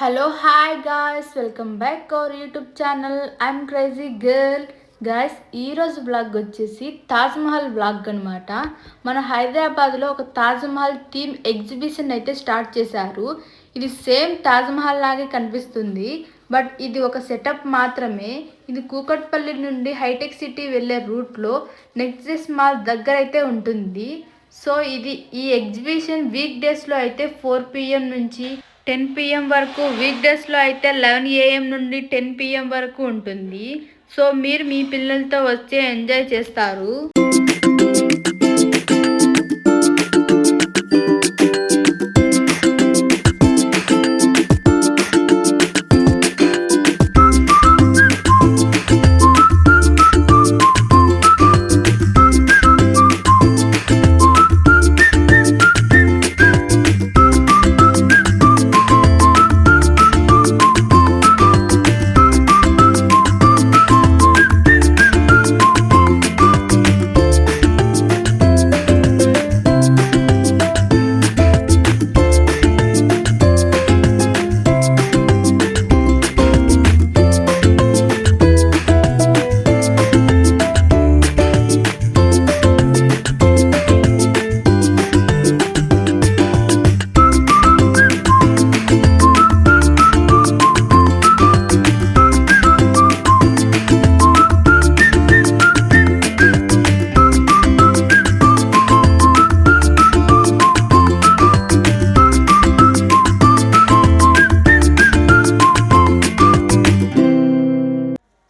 Hello hi guys, welcome back our YouTube channel. I'm crazy girl. Guys, ఈరోజు blog వచ్చేసి Taj Mahal blog అనమాట. మన హైదరాబాద్లో ఒక తాజ్మహల్ థీమ్ ఎగ్జిబిషన్ అయితే స్టార్ట్ చేశారు. ఇది సేమ్ తాజ్మహల్ లాగే కనిపిస్తుంది, బట్ ఇది ఒక సెటప్ మాత్రమే. ఇది కూకట్పల్లి నుండి హైటెక్ సిటీ వెళ్ళే రూట్లో నెక్సెస్ మాల్ దగ్గర అయితే ఉంటుంది. సో ఈ ఎగ్జిబిషన్ వీక్ డేస్లో అయితే 4 PM నుంచి 10 PM వరకు, వీక్ డేస్లో అయితే 11 AM నుండి 10 PM వరకు ఉంటుంది. సో మీరు మీ పిల్లలతో వచ్చి ఎంజాయ్ చేస్తారు.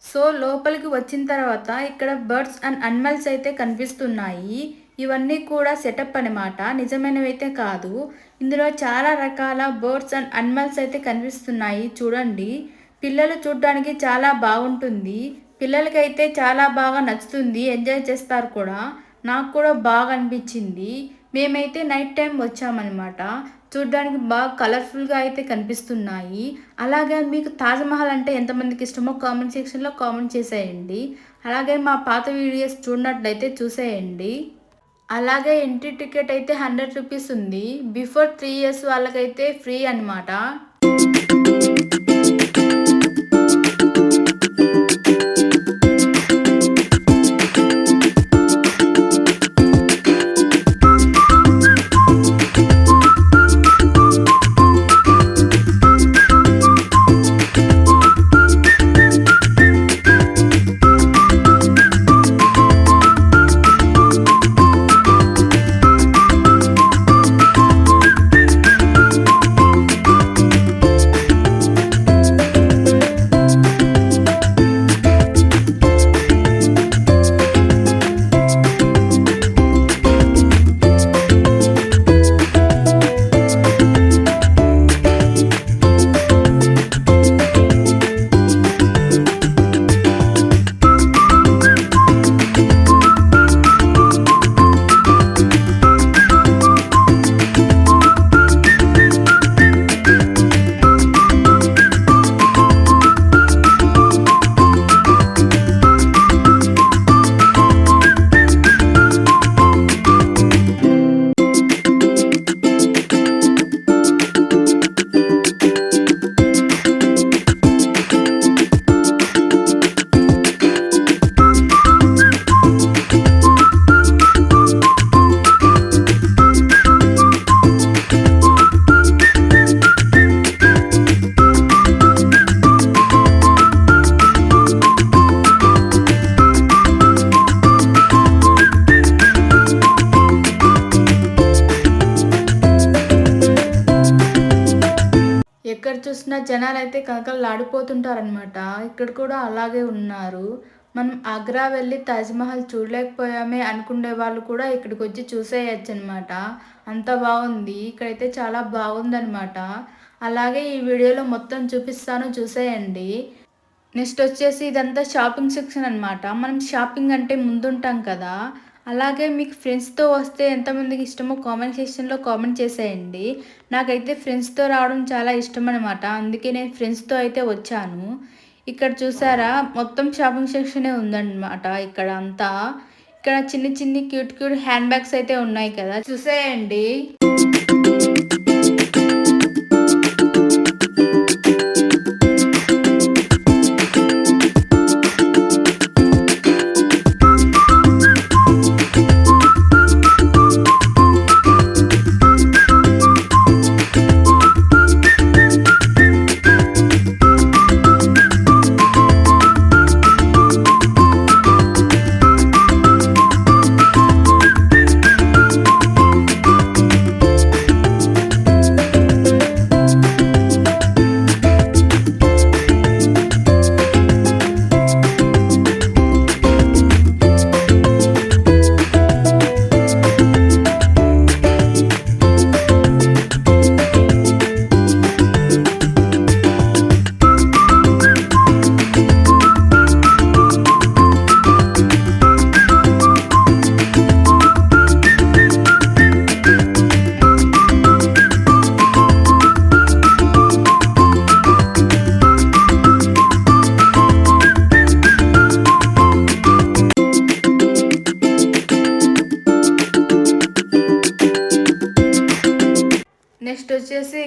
సో లోపలికి వచ్చిన తర్వాత ఇక్కడ బర్డ్స్ అండ్ అనిమల్స్ అయితే కనిపిస్తున్నాయి. ఇవన్నీ కూడా సెటప్ అనమాట, నిజమైనవి అయితే కాదు. ఇందులో చాలా రకాల బర్డ్స్ అండ్ అనిమల్స్ అయితే కనిపిస్తున్నాయి. చూడండి, పిల్లలు చూడడానికి చాలా బాగుంటుంది. పిల్లలకైతే చాలా బాగా నచ్చుతుంది, ఎంజాయ్ చేస్తారు కూడా. నాకు కూడా బాగా అనిపించింది. మేమైతే నైట్ టైం వచ్చామన్నమాట. చూడ్డానికి బాగా కలర్ఫుల్గా అయితే కనిపిస్తున్నాయి. అలాగే మీకు తాజ్మహల్ అంటే ఎంతమందికి ఇష్టమో కామెంట్ సెక్షన్లో కామెంట్ చేసేయండి. అలాగే మా పాత వీడియోస్ చూడనట్లయితే చూసేయండి. అలాగే ఎంట్రీ టికెట్ అయితే 100 రూపీస్ ఉంది. బిఫోర్ 3 years వాళ్ళకైతే ఫ్రీ అనమాట. ఎక్కడ చూసినా జనాలు అయితే కలకలలాడిపోతుంటారనమాట. ఇక్కడ కూడా అలాగే ఉన్నారు. మనం ఆగ్రా వెళ్ళి తాజ్మహల్ చూడలేకపోయామే అనుకునే వాళ్ళు కూడా ఇక్కడికి వచ్చి చూసేయచ్చు అనమాట. అంత బాగుంది. ఇక్కడైతే చాలా బాగుందనమాట. అలాగే ఈ వీడియోలో మొత్తం చూపిస్తాను, చూసేయండి. నెక్స్ట్ వచ్చేసి ఇదంతా షాపింగ్ సెక్షన్ అనమాట. మనం షాపింగ్ అంటే ముందుంటాం కదా. అలాగే మీకు ఫ్రెండ్స్తో వస్తే ఎంతమందికి ఇష్టమో కామెంట్ సెక్షన్లో కామెంట్ చేసేయండి. నాకైతే ఫ్రెండ్స్తో రావడం చాలా ఇష్టం అనమాట. అందుకే నేను ఫ్రెండ్స్తో అయితే వచ్చాను. ఇక్కడ చూసారా, మొత్తం షాపింగ్ సెక్షనే ఉందన్నమాట. ఇక్కడ అంతా ఇక్కడ చిన్ని చిన్ని క్యూట్ క్యూట్ హ్యాండ్ బ్యాగ్స్ అయితే ఉన్నాయి కదా, చూసేయండి.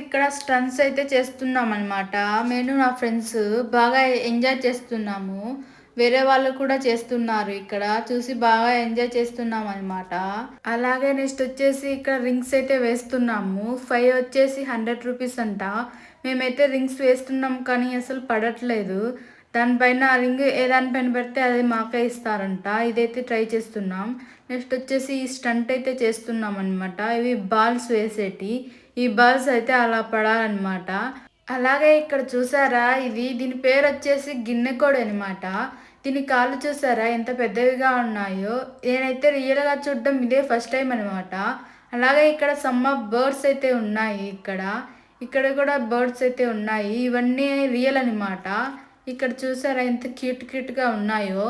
ఇక్కడ స్టంట్స్ అయితే చేస్తున్నాం అనమాట. నేను నా ఫ్రెండ్స్ బాగా ఎంజాయ్ చేస్తున్నాము. వేరే వాళ్ళు కూడా చేస్తున్నారు ఇక్కడ. చూసి బాగా ఎంజాయ్ చేస్తున్నాం అనమాట. అలాగే నెక్స్ట్ వచ్చేసి ఇక్కడ రింగ్స్ అయితే వేస్తున్నాము. 5 వచ్చేసి 100 రూపీస్ అంట. మేమైతే రింగ్స్ వేస్తున్నాం కానీ అసలు పడట్లేదు. దానిపైన ఆ రింగ్ ఏ దానిపైన పెడితే అది మాకే ఇస్తారంట. ఇదైతే ట్రై చేస్తున్నాం. నెక్స్ట్ వచ్చేసి ఈ స్టంట్ అయితే చేస్తున్నాం అనమాట. ఇవి బాల్స్ వేసేటి. ఈ బాల్స్ అయితే అలా పడాలన్నమాట. అలాగే ఇక్కడ చూసారా, దీని పేరు వచ్చేసి గిన్నెకోడి అనమాట. దీని కాళ్ళు చూసారా ఎంత పెద్దవిగా ఉన్నాయో. నేనైతే రియల్గా చూడడం ఇదే ఫస్ట్ టైం అనమాట. అలాగే ఇక్కడ సమ్ ఆఫ్ బర్డ్స్ అయితే ఉన్నాయి. ఇక్కడ కూడా బర్డ్స్ అయితే ఉన్నాయి. ఇవన్నీ రియల్ అనమాట. ఇక్కడ చూసారా ఎంత క్యూట్ క్యూట్గా ఉన్నాయో.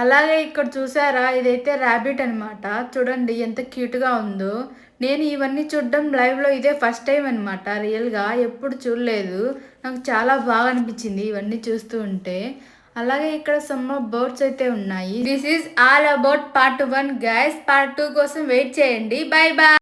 అలాగే ఇక్కడ చూసారా, ఇదైతే ర్యాబిట్ అనమాట. చూడండి ఎంత క్యూట్గా ఉందో. నేను ఇవన్నీ చూడడం లైవ్లో ఇదే ఫస్ట్ టైం అనమాట. రియల్గా ఎప్పుడు చూడలేదు. నాకు చాలా బాగా అనిపించింది ఇవన్నీ చూస్తూ ఉంటే. అలాగే ఇక్కడ సమ్ బర్డ్స్ అయితే ఉన్నాయి. This is all about part 1 guys. Part 2 కోసం వెయిట్ చేయండి. Bye bye.